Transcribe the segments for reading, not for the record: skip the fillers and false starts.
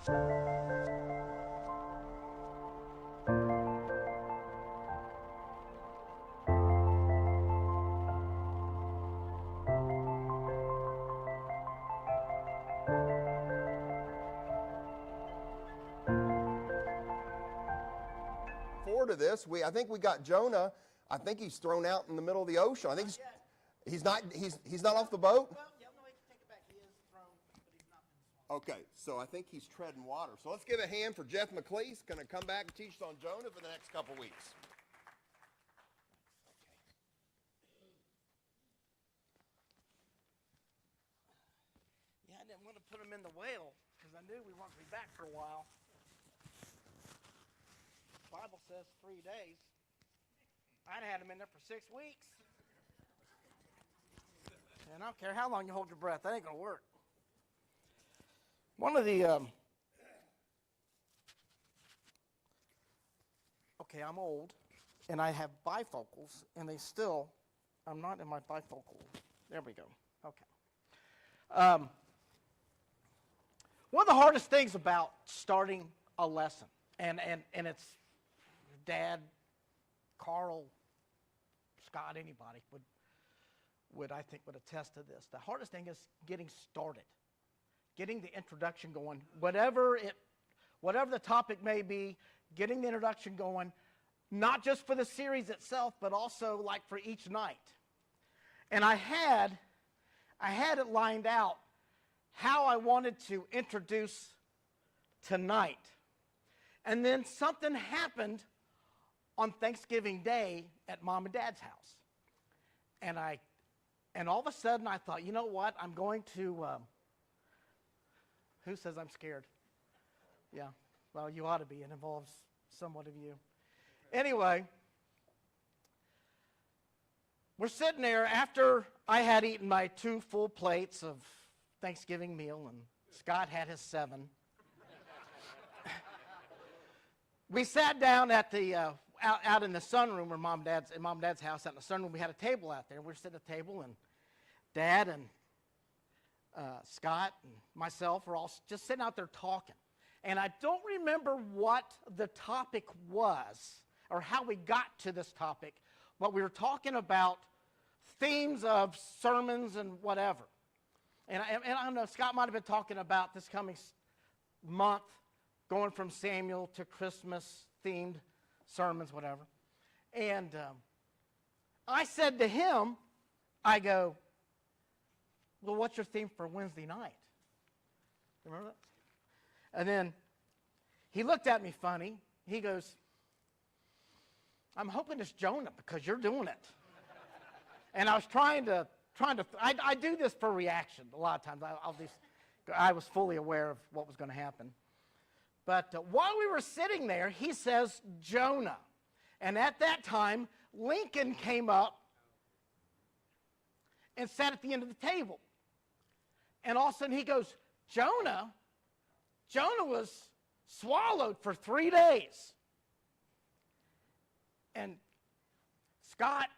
To this, I think we got Jonah. I think he's thrown out in the middle of the ocean. I think he's not off the boat. Well, yeah, no, he can take it back. He is thrown, but he's not been swallowed. Okay, so I think he's treading water. So let's give a hand for Jeff McCleese. Going to come back and teach us on Jonah for the next couple weeks. Yeah, I didn't want to put him in the whale because I knew we weren't going to be back for a while. The Bible says 3 days. I'd had him in there for 6 weeks. And I don't care how long you hold your breath, that ain't going to work. One of the, okay, I'm old, and I have bifocals, and I'm not in my bifocal. There we go. Okay. One of the hardest things about starting a lesson, and it's Dad, Carl, Scott, anybody would attest to this. The hardest thing is getting started, getting the introduction going, whatever the topic may be, getting the introduction going, not just for the series itself, but also like for each night. And I had it lined out how I wanted to introduce tonight. And then something happened on Thanksgiving Day at Mom and Dad's house. And all of a sudden I thought, you know what, I'm going to, who says I'm scared? Yeah, well, you ought to be. It involves somewhat of you. Anyway, we're sitting there after I had eaten my 2 full plates of Thanksgiving meal, and Scott had his 7. We sat down at the out in the sunroom where Mom and Dad's house. Out in the sunroom, we had a table out there. We were sitting at the table, and Dad and Scott and myself were all just sitting out there talking. And I don't remember what the topic was or how we got to this topic, but we were talking about themes of sermons and whatever. And I don't know, Scott might have been talking about this coming month, going from Samuel to Christmas-themed sermons, whatever. And I said to him, I go, well, what's your theme for Wednesday night? Remember that? And then he looked at me funny. He goes, I'm hoping it's Jonah because you're doing it. And I was I do this for reaction a lot of times. I was fully aware of what was going to happen. But while we were sitting there, he says, Jonah. And at that time, Lincoln came up and sat at the end of the table. And all of a sudden he goes, Jonah? Jonah was swallowed for 3 days. And Scott,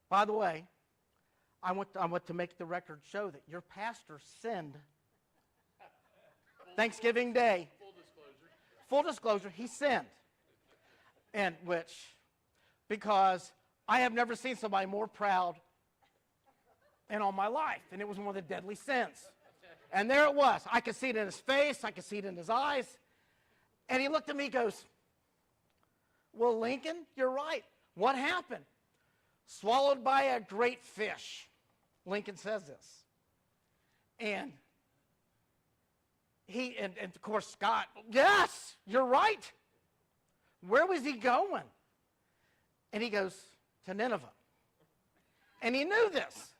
by the way, I want to make the record show that your pastor sinned Thanksgiving Day. Full disclosure, he sinned. And because I have never seen somebody more proud in all my life. And it was one of the deadly sins. And there it was. I could see it in his face. I could see it in his eyes. And he looked at me and goes, well, Lincoln, you're right. What happened? Swallowed by a great fish. Lincoln says this. And and of course, Scott, yes, you're right. Where was he going? And he goes, to Nineveh. And he knew this.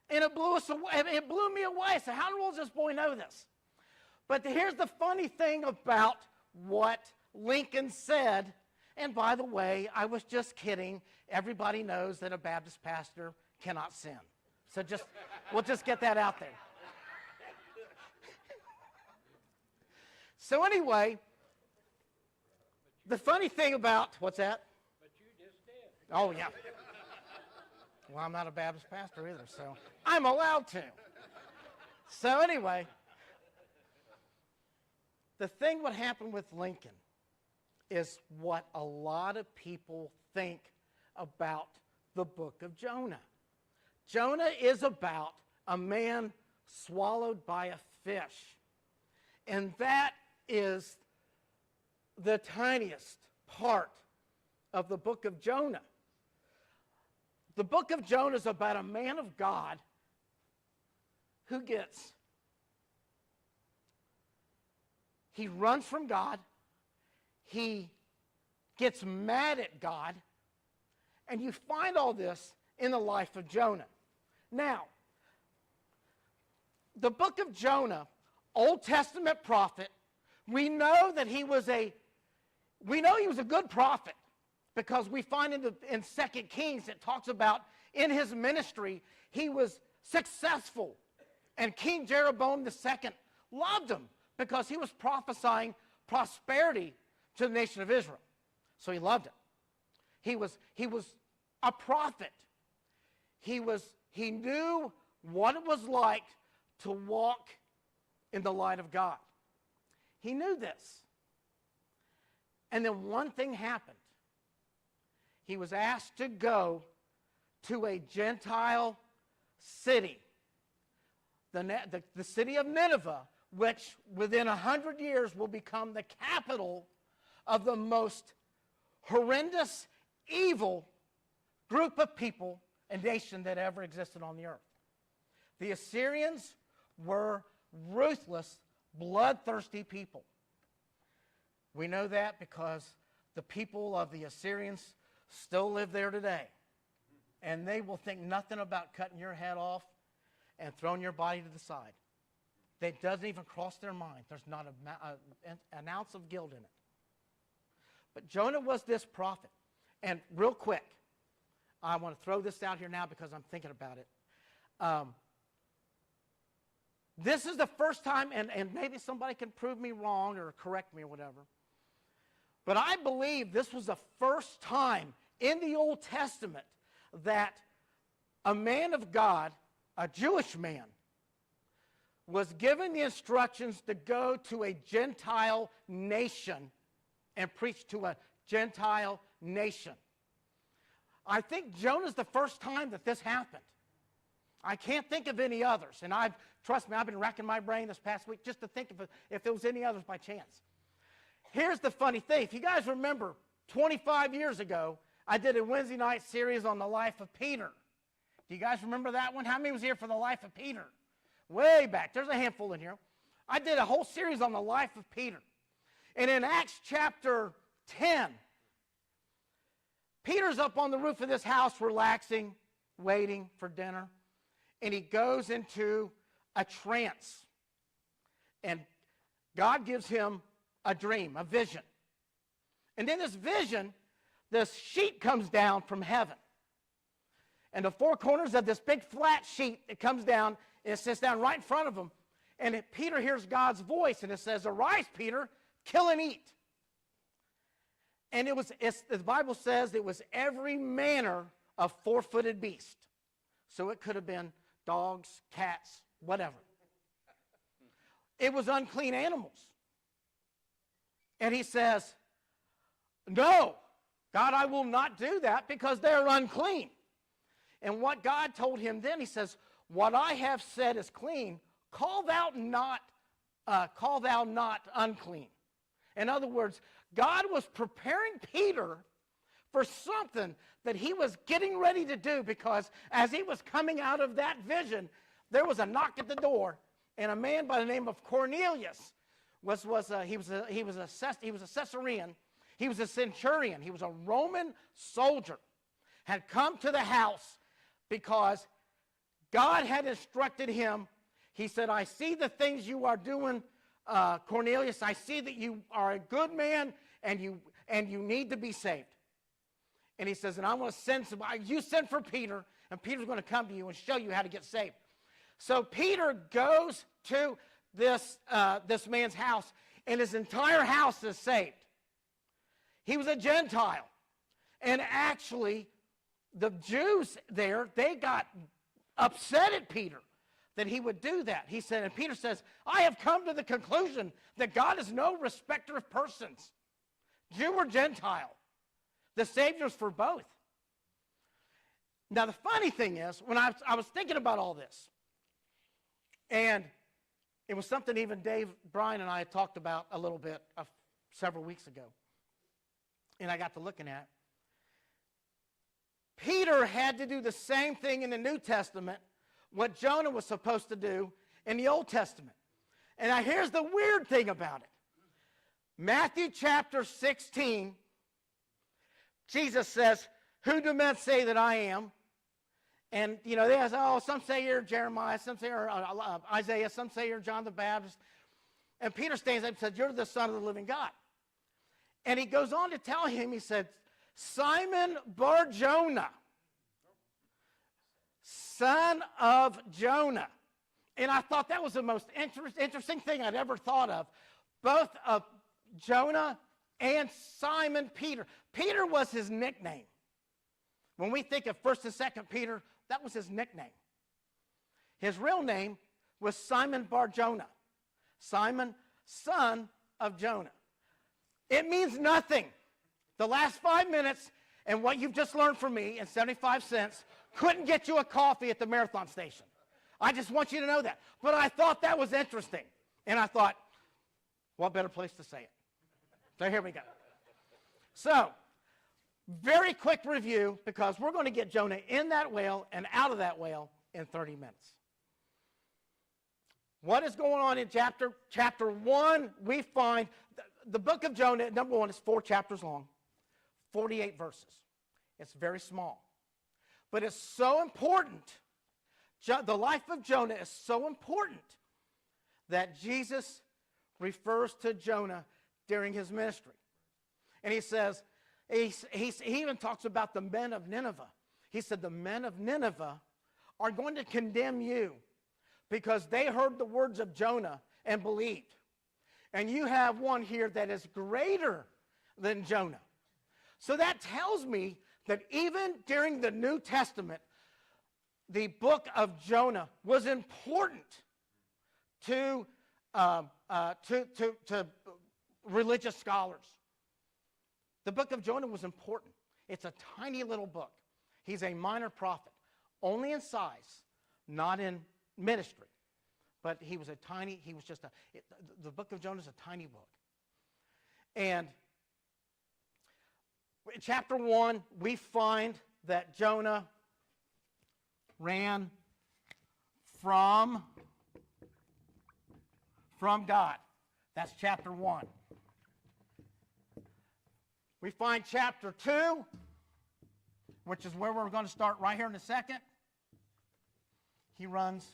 And it blew us away. It blew me away. So how in the world does this boy know this? But here's the funny thing about what Lincoln said. And by the way, I was just kidding. Everybody knows that a Baptist pastor cannot sin. So we'll just get that out there. So anyway, the funny thing about, what's that? But you just did. Oh, yeah. Well, I'm not a Baptist pastor either, so I'm allowed to. So anyway, the thing what happened with Lincoln is what a lot of people think about the book of Jonah. Jonah is about a man swallowed by a fish. And that is the tiniest part of the book of Jonah. The book of Jonah is about a man of God who he runs from God, he gets mad at God, and you find all this in the life of Jonah. Now, the book of Jonah, Old Testament prophet, we know he was a good prophet, because we find in 2 Kings it talks about in his ministry he was successful, and King Jeroboam II loved him because he was prophesying prosperity to the nation of Israel. So he loved him. He was a prophet. He knew what it was like to walk in the light of God. He knew this. And then one thing happened. He was asked to go to a Gentile city, the city of Nineveh, which within 100 years will become the capital of the most horrendous, evil group of people and nation that ever existed on the earth. The Assyrians were ruthless, bloodthirsty people. We know that because the people of the Assyrians still live there today. And they will think nothing about cutting your head off and throwing your body to the side. That doesn't even cross their mind. There's not an ounce of guilt in it. But Jonah was this prophet. And real quick, I want to throw this out here now because I'm thinking about it. This is the first time, and maybe somebody can prove me wrong or correct me or whatever, but I believe this was the first time in the Old Testament that a man of God, a Jewish man, was given the instructions to go to a Gentile nation and preach to a Gentile nation. I think Jonah's the first time that this happened. I can't think of any others. And trust me, I've been racking my brain this past week just to think if there was any others by chance. Here's the funny thing. If you guys remember, 25 years ago, I did a Wednesday night series on the life of Peter. Do you guys remember that one? How many was here for the life of Peter? Way back. There's a handful in here. I did a whole series on the life of Peter. And in Acts chapter 10, Peter's up on the roof of this house relaxing, waiting for dinner. And he goes into a trance. And God gives him a dream, a vision. And in this vision, this sheet comes down from heaven. And the four corners of this big flat sheet, it comes down, and it sits down right in front of him. And Peter hears God's voice, and it says, "Arise, Peter, kill and eat." And the Bible says it was every manner of four-footed beast. So it could have been dogs, cats, whatever. It was unclean animals. And he says, "No, God, I will not do that because they're unclean." And what God told him then, he says, "What I have said is clean, call thou not unclean." In other words, God was preparing Peter for something that he was getting ready to do, because as he was coming out of that vision, there was a knock at the door, and a man by the name of Cornelius he was a Caesarean, he was a centurion, he was a Roman soldier, had come to the house because God had instructed him. He said, "I see the things you are doing, Cornelius. I see that you are a good man and you need to be saved." And he says, "And I'm going to send somebody. You send for Peter, and Peter's going to come to you and show you how to get saved." So Peter goes to this man's house, and his entire house is saved. He was a Gentile. And actually, the Jews there, they got upset at Peter. that he would do that. He said, and Peter says, I have come to the conclusion that God is no respecter of persons, Jew or Gentile. The Savior's for both. Now, the funny thing is, when I was thinking about all this, and it was something even Dave, Brian, and I had talked about a little bit several weeks ago, and I got to looking at, Peter had to do the same thing in the New Testament what Jonah was supposed to do in the Old Testament. And now here's the weird thing about it. Matthew chapter 16, Jesus says, who do men say that I am? And, they ask, some say you're Jeremiah, some say you're Isaiah, some say you're John the Baptist. And Peter stands up and says, you're the Son of the living God. And he goes on to tell him, he said, Simon Bar-Jonah, son of Jonah. And I thought that was the most interesting thing I'd ever thought of. Both of Jonah and Simon Peter. Peter was his nickname. When we think of 1st and 2nd Peter, that was his nickname. His real name was Simon Bar-Jonah. Simon, son of Jonah. It means nothing. The last 5 minutes and what you've just learned from me and 75 cents couldn't get you a coffee at the marathon station. I just want you to know that. But I thought that was interesting. And I thought, what better place to say it? So here we go. So, very quick review, because we're going to get Jonah in that whale and out of that whale in 30 minutes. What is going on in chapter 1? We find the book of Jonah, number 1, is 4 chapters long, 48 verses. It's very small. But it's so important. The life of Jonah is so important that Jesus refers to Jonah during his ministry. And he says, he even talks about the men of Nineveh. He said, the men of Nineveh are going to condemn you because they heard the words of Jonah and believed. And you have one here that is greater than Jonah. So that tells me that even during the New Testament, the book of Jonah was important to religious scholars. The book of Jonah was important. It's a tiny little book. He's a minor prophet, only in size, not in ministry. But the book of Jonah is a tiny book. And in chapter 1, we find that Jonah ran from God. That's chapter 1. We find chapter 2, which is where we're going to start right here in a second. He runs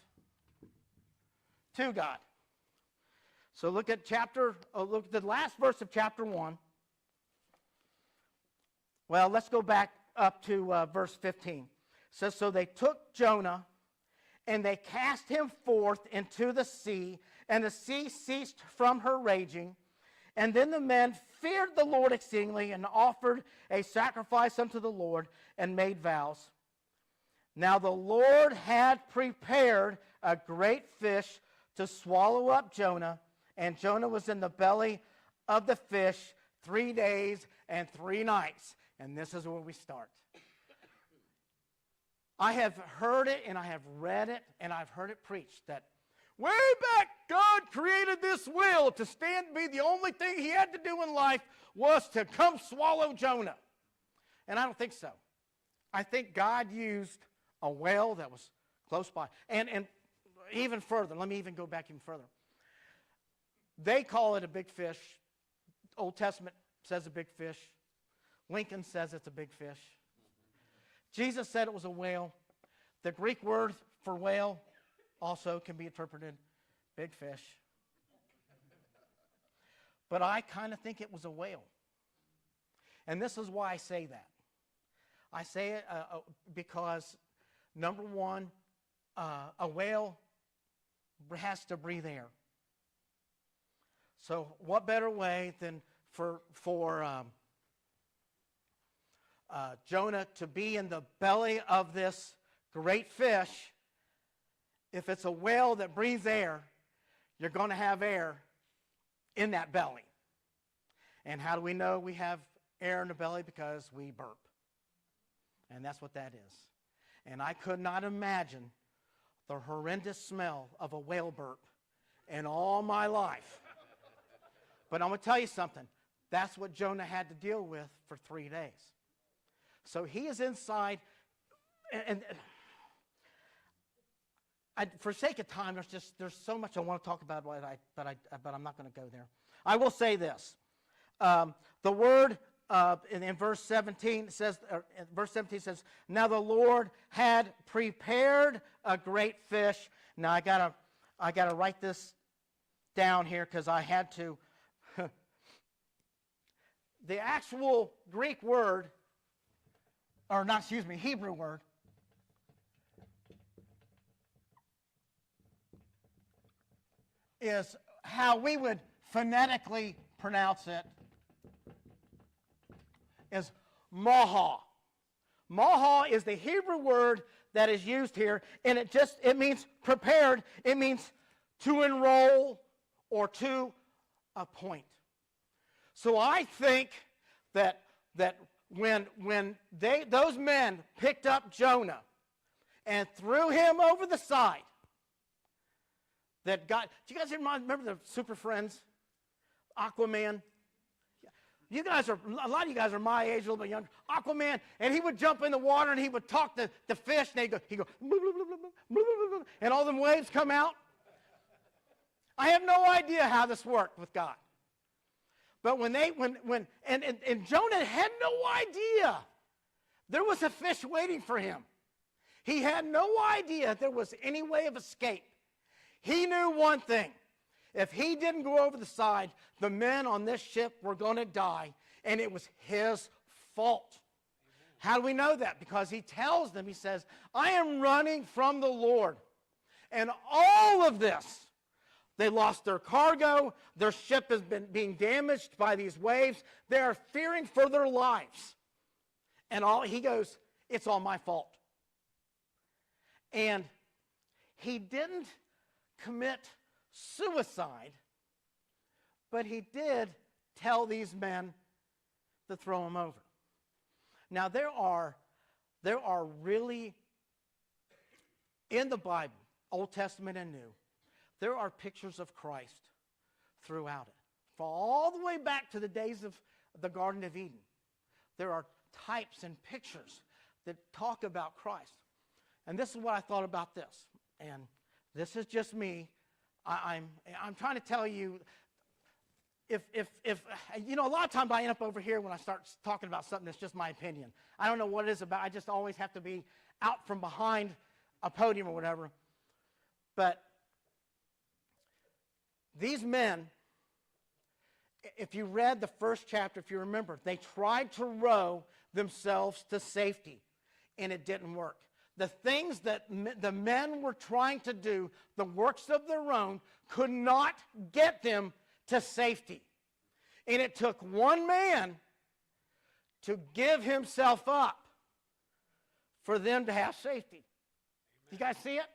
to God. So look at the last verse of chapter 1. Well, let's go back up to verse 15. It says, so they took Jonah and they cast him forth into the sea, and the sea ceased from her raging. And then the men feared the Lord exceedingly and offered a sacrifice unto the Lord and made vows. Now the Lord had prepared a great fish to swallow up Jonah, and Jonah was in the belly of the fish 3 days and 3 nights. And this is where we start. I have heard it, and I have read it, and I've heard it preached that way back God created this whale to be the only thing he had to do in life was to come swallow Jonah. And I don't think so. I think God used a whale that was close by. And even further, let me even go back even further. They call it a big fish. Old Testament says a big fish. Lincoln says it's a big fish. Jesus said it was a whale. The Greek word for whale also can be interpreted big fish. But I kind of think it was a whale. And this is why I say that. I say it because, number one, a whale has to breathe air. So what better way than for Jonah to be in the belly of this great fish if it's a whale that breathes air, you're going to have air in that belly. And how do we know we have air in the belly? Because we burp. And that's what that is. And I could not imagine the horrendous smell of a whale burp in all my life. But I'm going to tell you something. That's what Jonah had to deal with for 3 days. So he is inside, and for sake of time, there's so much I want to talk about, but I'm not going to go there. I will say this: the word in verse 17 says, "Now the Lord had prepared a great fish." Now I gotta write this down here because I had to. The actual Greek word, Hebrew word, is how we would phonetically pronounce it, is maha. Maha is the Hebrew word that is used here, and it means prepared. It means to enroll or to appoint. So I think that when those men picked up Jonah and threw him over the side, that God, do you guys remember the Super Friends? Aquaman? A lot of you guys are my age, a little bit younger. Aquaman, and he would jump in the water and he would talk to the fish, and he'd go, blah, blah, blah, blah, blah, blah, blah, and all them waves come out. I have no idea how this worked with God. But when Jonah had no idea there was a fish waiting for him. He had no idea there was any way of escape. He knew one thing. If he didn't go over the side, the men on this ship were going to die, and it was his fault. How do we know that? Because he tells them, he says, I am running from the Lord. And all of this, they lost their cargo, their ship has been being damaged by these waves, they are fearing for their lives. And he goes, it's all my fault. And he didn't commit suicide, but he did tell these men to throw him over. Now there are really, in the Bible, Old Testament and New, there are pictures of Christ throughout it. For all the way back to the days of the Garden of Eden, there are types and pictures that talk about Christ. And this is what I thought about this. And this is just me. I'm trying to tell you, if a lot of times I end up over here when I start talking about something that's just my opinion. I don't know what it is about. I just always have to be out from behind a podium or whatever. But these men, if you read the first chapter, if you remember, they tried to row themselves to safety, and it didn't work. The things that the men were trying to do, the works of their own, could not get them to safety. And it took one man to give himself up for them to have safety. You guys see it?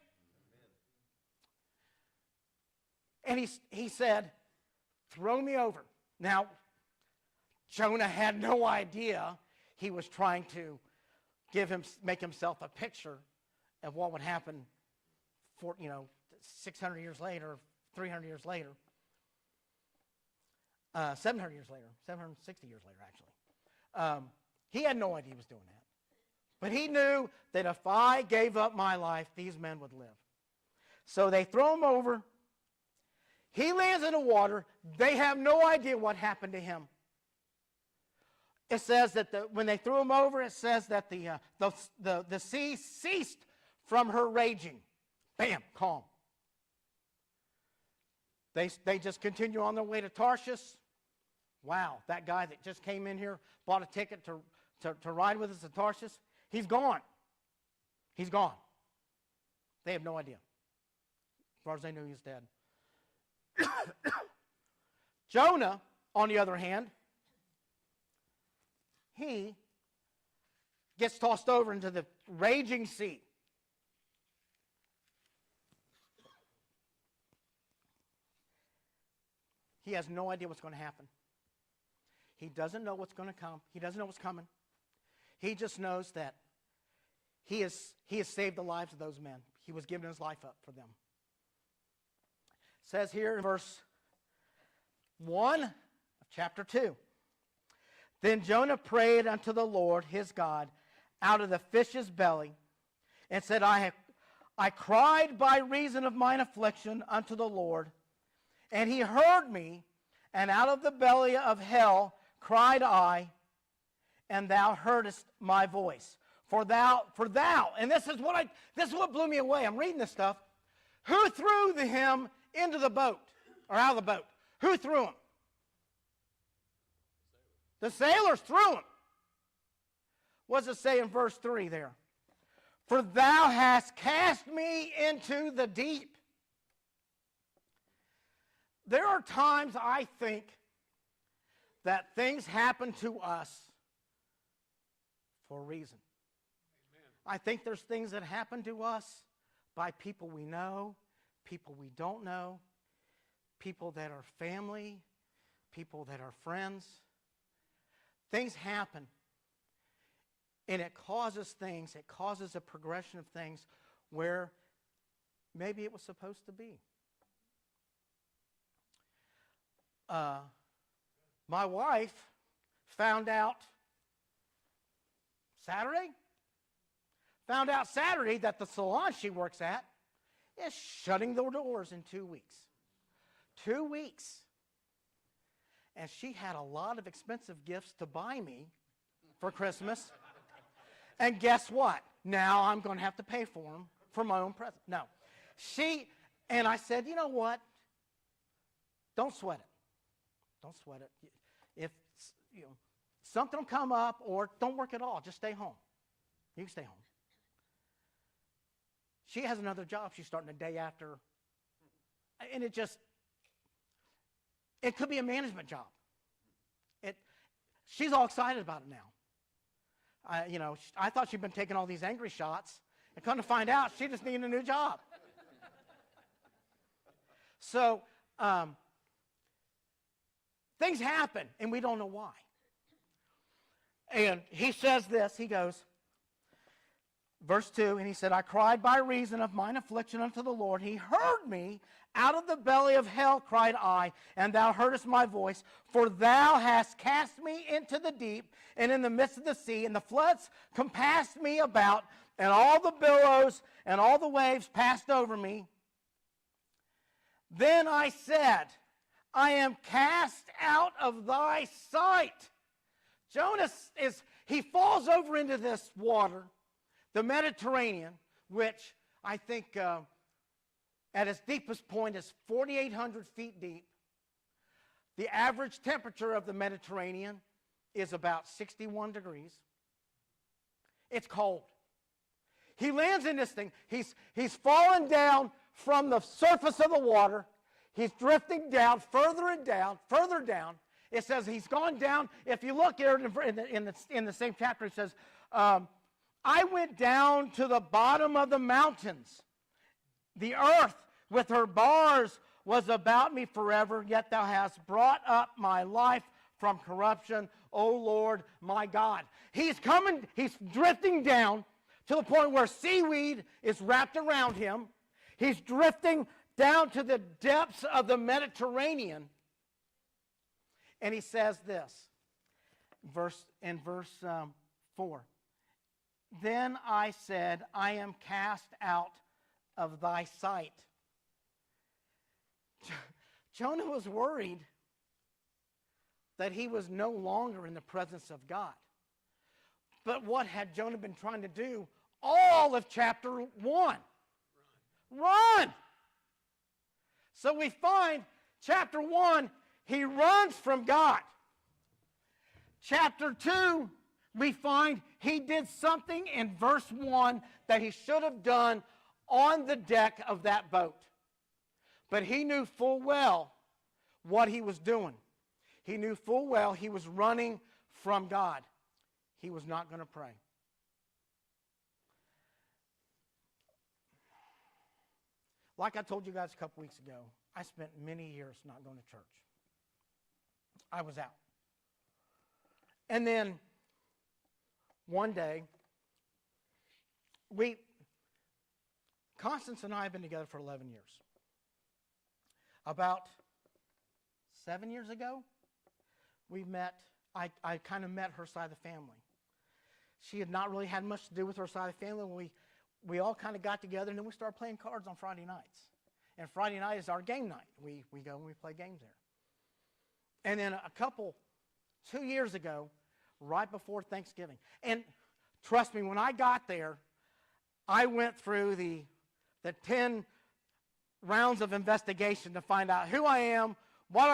And he said, throw me over. Now, Jonah had no idea he was trying to make himself a picture of what would happen 600 years later, 300 years later, 700 years later, 760 years later, actually. He had no idea he was doing that. But he knew that if I gave up my life, these men would live. So they throw him over. He lands in the water. They have no idea what happened to him. It says that when they threw him over, it says that the sea ceased from her raging. Bam, calm. They just continue on their way to Tarshish. Wow, that guy that just came in here, bought a ticket to ride with us to Tarshish, he's gone. He's gone. They have no idea. As far as they knew, he was dead. Jonah, on the other hand, he gets tossed over into the raging sea. He has no idea what's going to happen. He doesn't know what's going to come. He doesn't know what's coming. He just knows that he has saved the lives of those men. He was giving his life up for them. It says here in verse 1 of chapter 2. Then Jonah prayed unto the Lord his God out of the fish's belly, and said, I cried by reason of mine affliction unto the Lord, and he heard me, and out of the belly of hell cried I, and thou heardest my voice. For thou, and this is what blew me away. I'm reading this stuff. Who threw him into the boat, or out of the boat? Who threw him? The sailors threw him. What does it say in verse 3 there? For thou hast cast me into the deep. There are times I think that things happen to us for a reason. Amen. I think there's things that happen to us by people we know, people we don't know, people that are family, people that are friends. Things happen, and it causes a progression of things where maybe it was supposed to be. My wife found out Saturday that the salon she works at is shutting their doors in 2 weeks. 2 weeks. And she had a lot of expensive gifts to buy me for Christmas. And guess what? Now I'm going to have to pay for them for my own present. No. And I said, you know what? Don't sweat it. Don't sweat it. If something will come up, or don't work at all, just stay home. You can stay home. She has another job. She's starting the day after. And it could be a management job. She's all excited about it now. I thought she'd been taking all these angry shots, and come to find out she just needed a new job. So things happen, and we don't know why. And he says this, he goes, verse 2, and he said, I cried by reason of mine affliction unto the Lord. He heard me. Out of the belly of hell cried I, and thou heardest my voice. For thou hast cast me into the deep, and in the midst of the sea, and the floods compassed me about, and all the billows and all the waves passed over me. Then I said, I am cast out of thy sight. Jonah he falls over into this water, the Mediterranean, which I think at its deepest point is 4,800 feet deep. The average temperature of the Mediterranean is about 61 degrees. It's cold. He lands in this thing. He's fallen down from the surface of the water. He's drifting down, further and down, further down. It says he's gone down. If you look here in the same chapter, it says, I went down to the bottom of the mountains. The earth with her bars was about me forever, yet thou hast brought up my life from corruption, O Lord my God. He's drifting down to the point where seaweed is wrapped around him. He's drifting down to the depths of the Mediterranean. And he says this, in verse 4. Then I said, I am cast out of thy sight. Jonah was worried that he was no longer in the presence of God. But what had Jonah been trying to do all of chapter 1? Run! So we find chapter 1, he runs from God. Chapter 2, we find he did something in verse 1 that he should have done on the deck of that boat. But he knew full well what he was doing. He knew full well he was running from God. He was not going to pray. Like I told you guys a couple weeks ago, I spent many years not going to church. I was out. And then one day, Constance and I have been together for 11 years. About 7 years ago, I kind of met her side of the family. She had not really had much to do with her side of the family when we all kind of got together, and then we started playing cards on Friday nights. And Friday night is our game night. We go and we play games there. And then 2 years ago, right before Thanksgiving. And trust me, when I got there, I went through the 10 rounds of investigation to find out who I am, what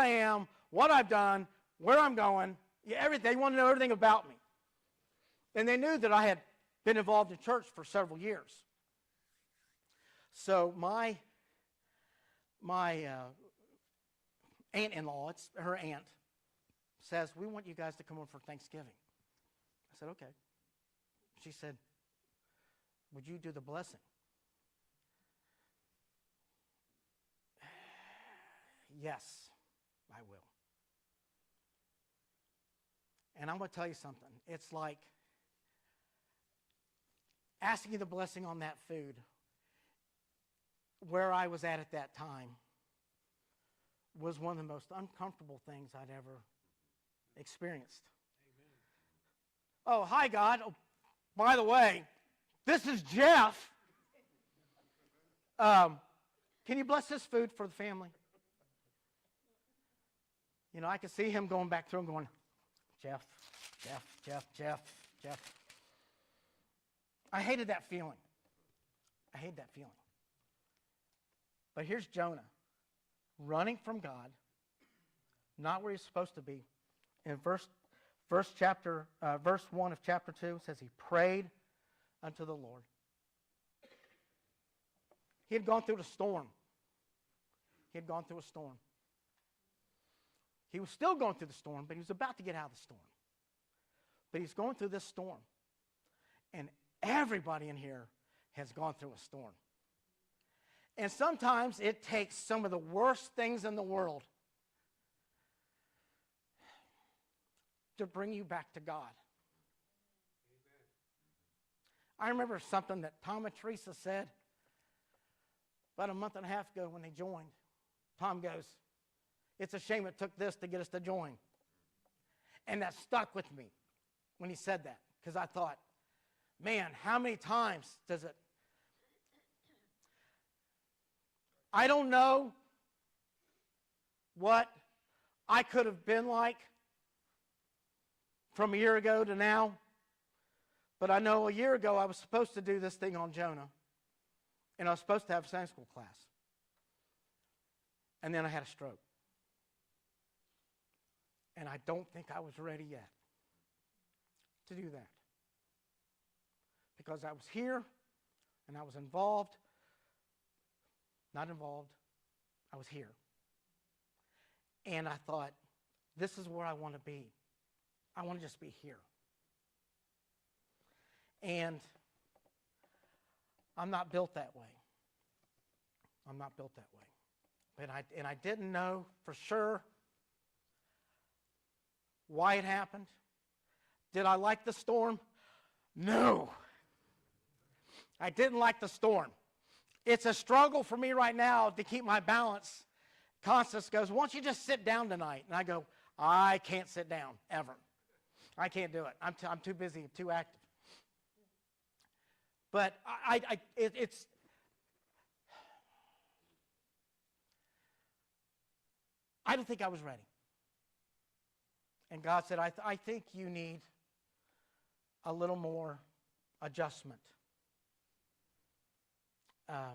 I've done, where I'm going, everything. They want to know everything about me. And they knew that I had been involved in church for several years. So my aunt-in-law, it's her aunt, says, we want you guys to come over for Thanksgiving. I said, okay. She said, would you do the blessing? Yes, I will. And I'm going to tell you something. It's like asking you the blessing on that food where I was at that time was one of the most uncomfortable things I'd ever experienced. Amen. Oh, hi, God. Oh, by the way, this is Jeff. Can you bless this food for the family? You know, I could see him going back through and going, Jeff. I hated that feeling. But here's Jonah, running from God, not where he's supposed to be. In verse 1 of chapter 2 says he prayed unto the Lord. He had gone through the storm. He was still going through the storm, but he was about to get out of the storm. But he's going through this storm. And everybody in here has gone through a storm. And sometimes it takes some of the worst things in the world to bring you back to God. Amen. I remember something that Tom and Teresa said about a month and a half ago when they joined. Tom goes, it's a shame it took this to get us to join. And that stuck with me when he said that, because I thought, man, how many times does it? I don't know what I could have been like from a year ago to now, but I know a year ago I was supposed to do this thing on Jonah, and I was supposed to have a Sunday school class. And then I had a stroke. And I don't think I was ready yet to do that. Because I was here, and I was involved. Not involved. I was here. And I thought, this is where I want to be. I want to just be here. And I'm not built that way. And I didn't know for sure why it happened. Did I like the storm? No. I didn't like the storm. It's a struggle for me right now to keep my balance. Constance goes, why don't you just sit down tonight? And I go, I can't sit down, ever. I can't do it. I'm too busy, I'm too active. But it's I don't think I was ready. And God said, I think you need a little more adjustment. I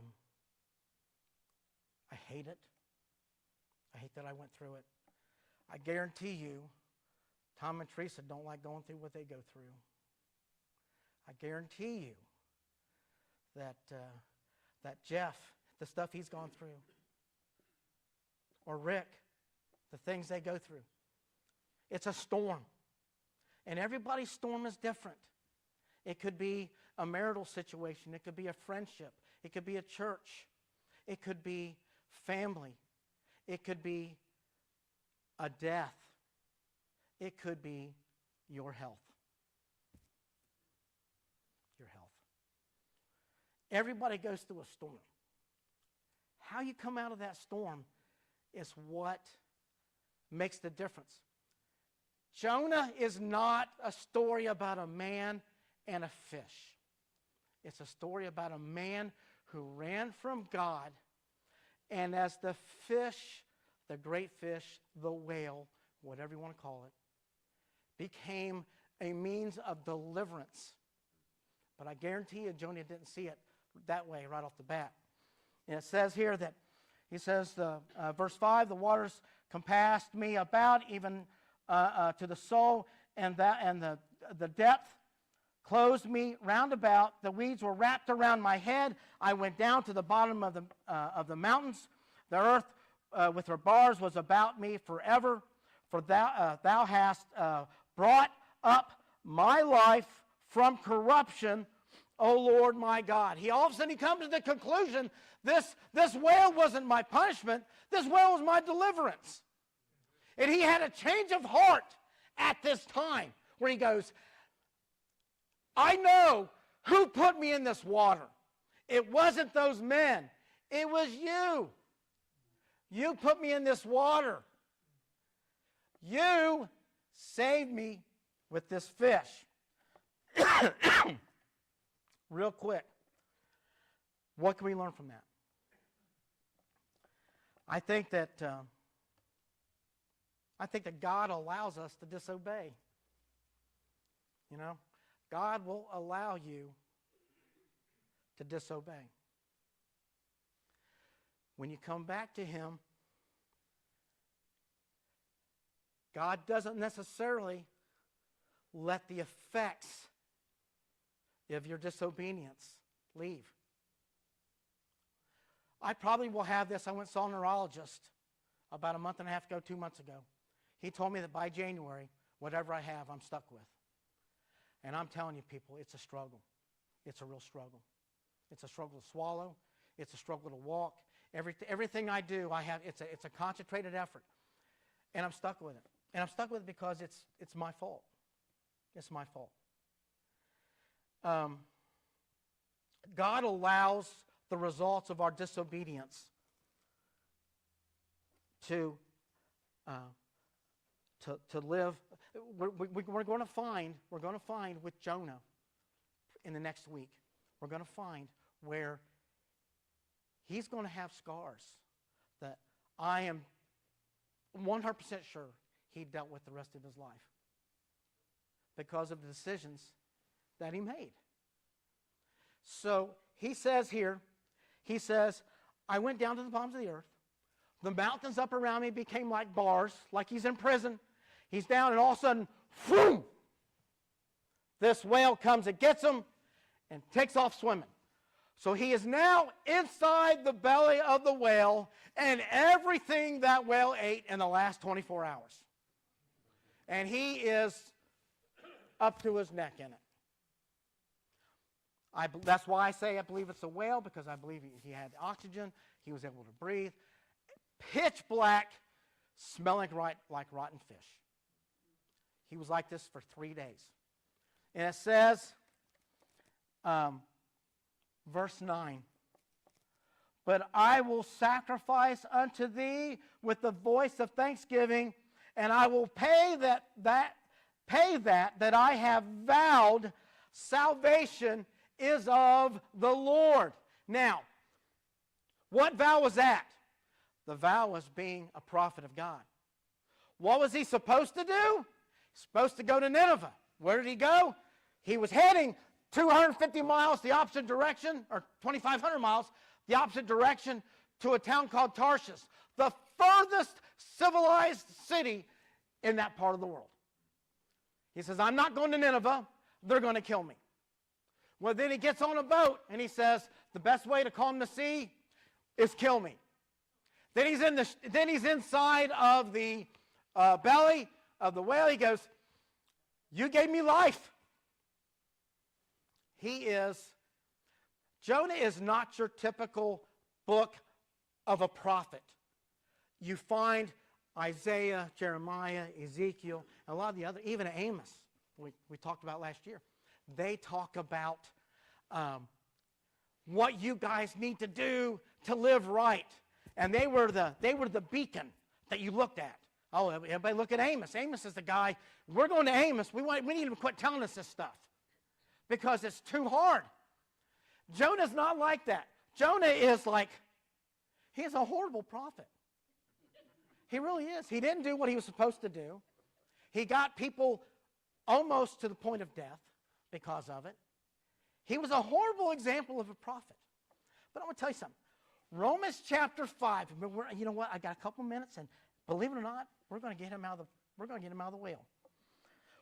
hate it. I hate that I went through it. I guarantee you, Tom and Teresa don't like going through what they go through. I guarantee you that Jeff, the stuff he's gone through, or Rick, the things they go through. It's a storm. And everybody's storm is different. It could be a marital situation. It could be a friendship. It could be a church. It could be family. It could be a death. It could be your health. Your health. Everybody goes through a storm. How you come out of that storm is what makes the difference. Jonah is not a story about a man and a fish. It's a story about a man who ran from God, and as the fish, the great fish, the whale, whatever you want to call it, became a means of deliverance. But I guarantee you, Jonah didn't see it that way right off the bat. And it says here that, he says, verse 5, the waters compassed me about, even to the soul, and the depth closed me round about. The weeds were wrapped around my head. I went down to the bottom of the mountains. The earth with her bars was about me forever. For thou hast brought up my life from corruption, O Lord my God. All of a sudden he comes to the conclusion, this whale wasn't my punishment. This whale was my deliverance. And he had a change of heart at this time where he goes, I know who put me in this water. It wasn't those men. It was you. You put me in this water. You saved me with this fish. Real quick, what can we learn from that? I think that God allows us to disobey. You know, God will allow you to disobey. When you come back to Him, God doesn't necessarily let the effects of your disobedience leave. I probably will have this. I went and saw a neurologist about a month and a half ago, 2 months ago. He told me that by January, whatever I have, I'm stuck with. And I'm telling you, people, it's a struggle. It's a real struggle. It's a struggle to swallow. It's a struggle to walk. Everything I do, it's a concentrated effort. And I'm stuck with it. And I'm stuck with it because it's my fault. It's my fault. God allows the results of our disobedience to live. We're going to find with Jonah in the next week, we're going to find where he's going to have scars that I am 100% sure he dealt with the rest of his life because of the decisions that he made. So he says here, I went down to the bottoms of the earth. The mountains up around me became like bars, like he's in prison. He's down, and all of a sudden, boom! This whale comes and gets him and takes off swimming. So he is now inside the belly of the whale and everything that whale ate in the last 24 hours. And he is up to his neck in it. That's why I say I believe it's a whale, because I believe he had oxygen. He was able to breathe. Pitch black, smelling like rotten fish. He was like this for 3 days. And it says, verse 9, but I will sacrifice unto thee with the voice of thanksgiving, and I will pay that I have vowed. Salvation is of the Lord. Now, what vow was that? The vow was being a prophet of God. What was he supposed to do? Supposed to go to Nineveh. Where did he go? He was heading 250 miles the opposite direction, or 2,500 miles the opposite direction, to a town called Tarshish, the furthest civilized city in that part of the world. He says, I'm not going to Nineveh. They're going to kill me. Well, then he gets on a boat, and he says, the best way to calm the sea is kill me. Then he's inside of the belly of the whale. He goes, you gave me life. Jonah is not your typical book of a prophet. You find Isaiah, Jeremiah, Ezekiel, a lot of the other, even Amos, we talked about last year. They talk about what you guys need to do to live right. And they were the beacon that you looked at. Oh, everybody look at Amos. Amos is the guy. We're going to Amos. We need him to quit telling us this stuff because it's too hard. Jonah's not like that. Jonah is like, he's a horrible prophet. He really is. He didn't do what he was supposed to do. He got people almost to the point of death because of it. He was a horrible example of a prophet. But I want to tell you something. Romans chapter 5. You know what? I got a couple minutes, and believe it or not, we're going to get him out of the wheel.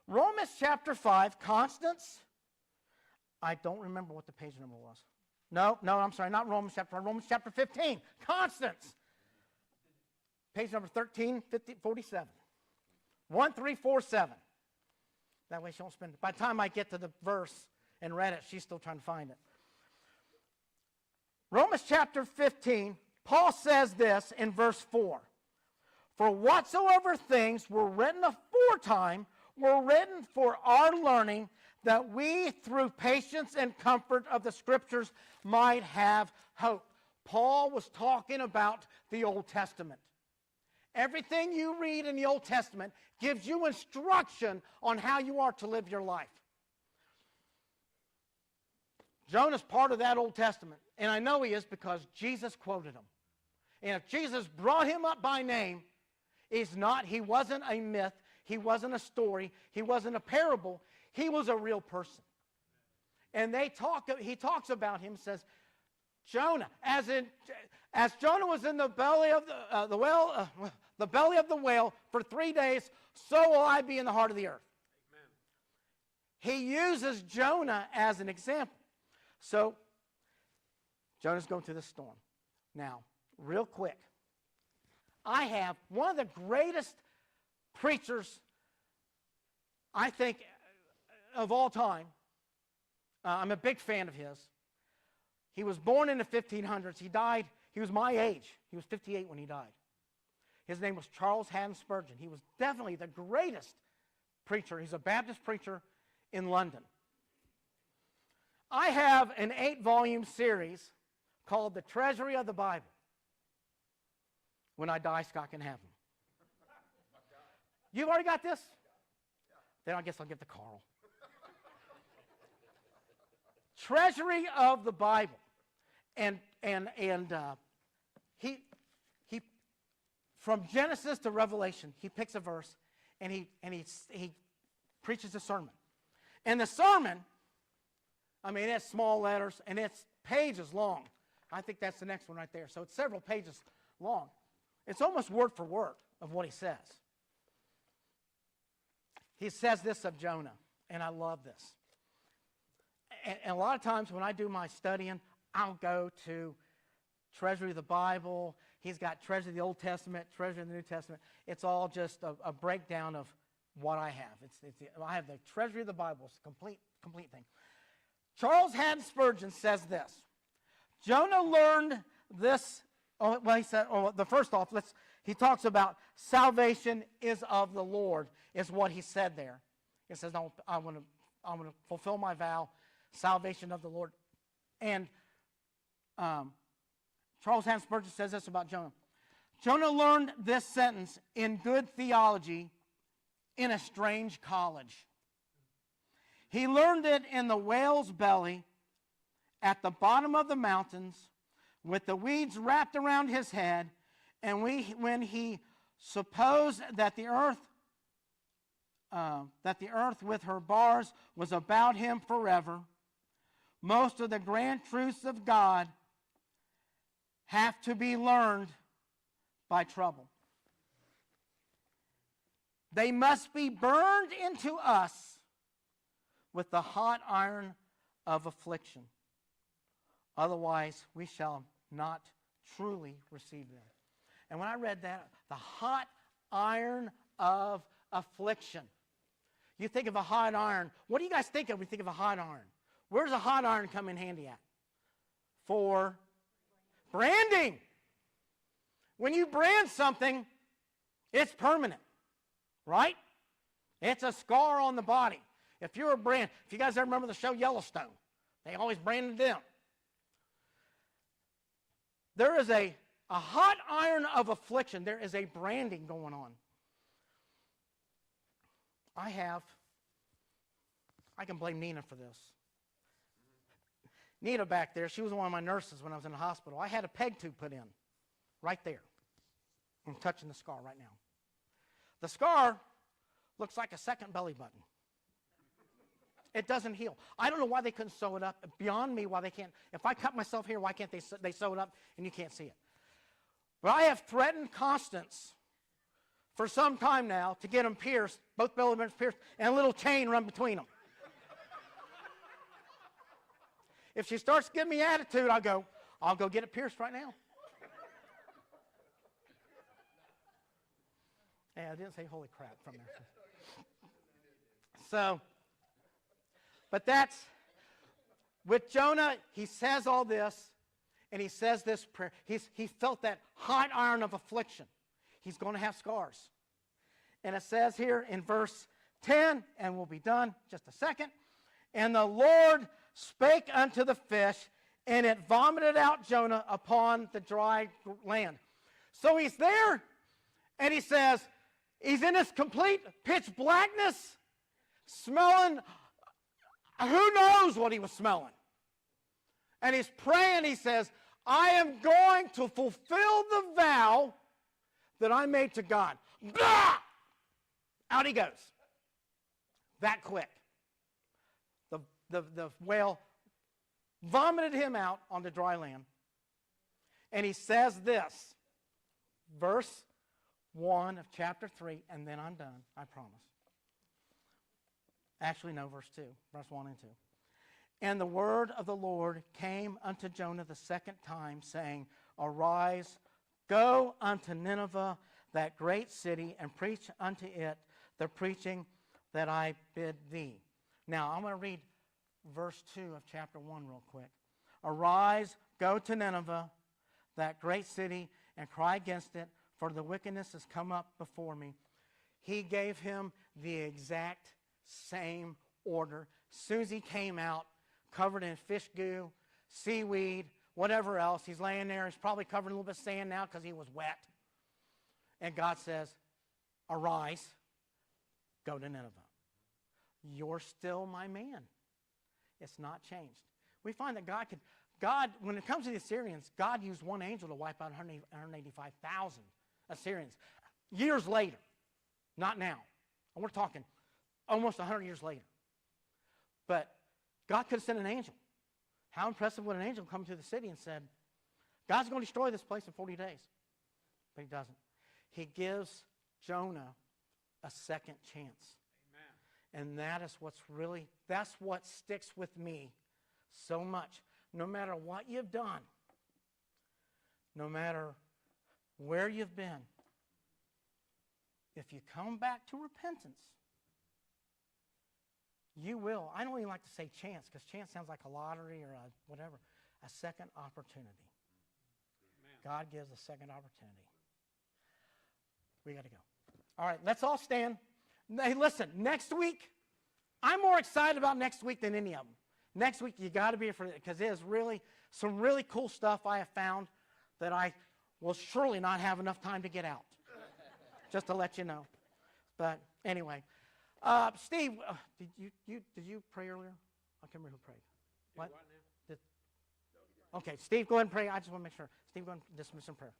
Romans chapter 5, Constance. I don't remember what the page number was. No, I'm sorry, not Romans chapter 5. Romans chapter 15, Constance. Page number 1347. 1347. That way she won't spend it. By the time I get to the verse and read it, she's still trying to find it. Romans chapter 15, Paul says this in verse 4. For whatsoever things were written aforetime were written for our learning, that we through patience and comfort of the Scriptures might have hope. Paul was talking about the Old Testament. Everything you read in the Old Testament gives you instruction on how you are to live your life. Jonah's part of that Old Testament, and I know he is because Jesus quoted him. And if Jesus brought him up by name, he wasn't a myth, he wasn't a story, he wasn't a parable, he was a real person. And he talks about him, says, Jonah, as Jonah was in the belly of the belly of the whale for 3 days, so will I be in the heart of the earth. Amen. He uses Jonah as an example. So, Jonah's going through the storm. Now, real quick, I have one of the greatest preachers, I think, of all time. I'm a big fan of his. He was born in the 1500s. He died, he was my age. He was 58 when he died. His name was Charles Haddon Spurgeon. He was definitely the greatest preacher. He's a Baptist preacher in London. I have an 8-volume series called The Treasury of the Bible. When I die, Scott can have them. You've already got this? Then I guess I'll give it to Carl. Treasury of the Bible. And he from Genesis to Revelation, he picks a verse and he preaches a sermon. And the sermon, I mean, it's small letters and it's pages long. I think that's the next one right there. So it's several pages long. It's almost word for word of what he says. He says this of Jonah, and I love this. And a lot of times when I do my studying, I'll go to Treasury of the Bible. He's got Treasury of the Old Testament, Treasury of the New Testament. It's all just a breakdown of what I have. I have the Treasury of the Bible. It's a complete thing. Charles Haddon Spurgeon says this. Jonah learned this. He said, first off, he talks about salvation is of the Lord, is what he said there. He says, no, I'm going to fulfill my vow, salvation of the Lord. And Charles Haddon Spurgeon says this about Jonah. Jonah learned this sentence in good theology in a strange college. He learned it in the whale's belly, at the bottom of the mountains, with the weeds wrapped around his head, and when he supposed that the earth with her bars was about him forever. Most of the grand truths of God have to be learned by trouble. They must be burned into us with the hot iron of affliction. Otherwise, we shall not truly receive them. And when I read that, the hot iron of affliction. You think of a hot iron. What do you guys think of when you think of a hot iron? Where does a hot iron come in handy at? For branding. When you brand something, It's permanent, right? It's a scar on the body. If you guys ever remember the show Yellowstone, they always branded them. There is a hot iron of affliction. There is a branding going on. I can blame Nina for this. Nina back there, she was one of my nurses when I was in the hospital. I had a peg tube put in, right there. I'm touching the scar right now. The scar looks like a second belly button. It doesn't heal. I don't know why they couldn't sew it up. Beyond me, why they can't. If I cut myself here, why can't they sew it up and you can't see it? But I have threatened Constance for some time now to get them pierced, both belly buttons pierced, and a little chain run between them. If she starts giving me attitude, I'll go get it pierced right now. Hey, I didn't say holy crap from there. So, but that's, with Jonah, he says all this, and he says this prayer. He felt that hot iron of affliction. He's going to have scars. And it says here in verse 10, and we'll be done just a second. And the Lord spake unto the fish, and it vomited out Jonah upon the dry land. So he's there, and he says, he's in this complete pitch blackness, smelling, who knows what he was smelling. And he's praying, he says, I am going to fulfill the vow that I made to God. Blah! Out he goes. That quick. The whale vomited him out on the dry land. And he says this, verse 1 of chapter 3, and then I'm done, I promise. Actually, no, verse 2, verse 1 and 2. And the word of the Lord came unto Jonah the second time, saying, Arise, go unto Nineveh, that great city, and preach unto it the preaching that I bid thee. Now, I'm going to read verse 2 of chapter 1 real quick. Arise, go to Nineveh, that great city, and cry against it, for the wickedness has come up before me. He gave him the exact same order. As soon as he came out, covered in fish goo, seaweed, whatever else, he's laying there. He's probably covered in a little bit of sand now because he was wet. And God says, arise, go to Nineveh. You're still my man. It's not changed. We find that God, when it comes to the Assyrians, God used one angel to wipe out 185,000 Assyrians. Years later, not now. And we're talking almost 100 years later. But God could have sent an angel. How impressive would an angel come to the city and said, God's going to destroy this place in 40 days. But he doesn't. He gives Jonah a second chance. And that's what sticks with me so much. No matter what you've done, no matter where you've been, if you come back to repentance, you will. I don't even like to say chance, because chance sounds like a lottery or a whatever. A second opportunity. Amen. God gives a second opportunity. We got to go. All right, let's all stand. Hey, listen, next week, I'm more excited about next week than any of them. Next week, you got to be here for it, because there's really some really cool stuff I have found that I will surely not have enough time to get out. Just to let you know. But anyway, Steve, did you pray earlier? I can't remember who prayed. What? Okay, Steve, go ahead and pray. I just want to make sure. Steve, go ahead and dismiss in prayer.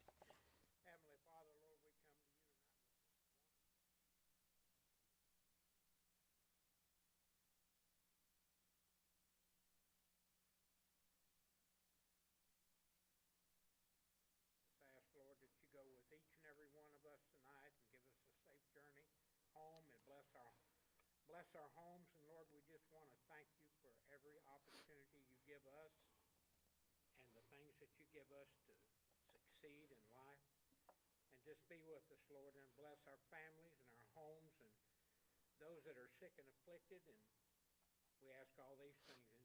Bless our homes, and Lord, we just want to thank you for every opportunity you give us and the things that you give us to succeed in life. And just be with us, Lord, and bless our families and our homes and those that are sick and afflicted. And we ask all these things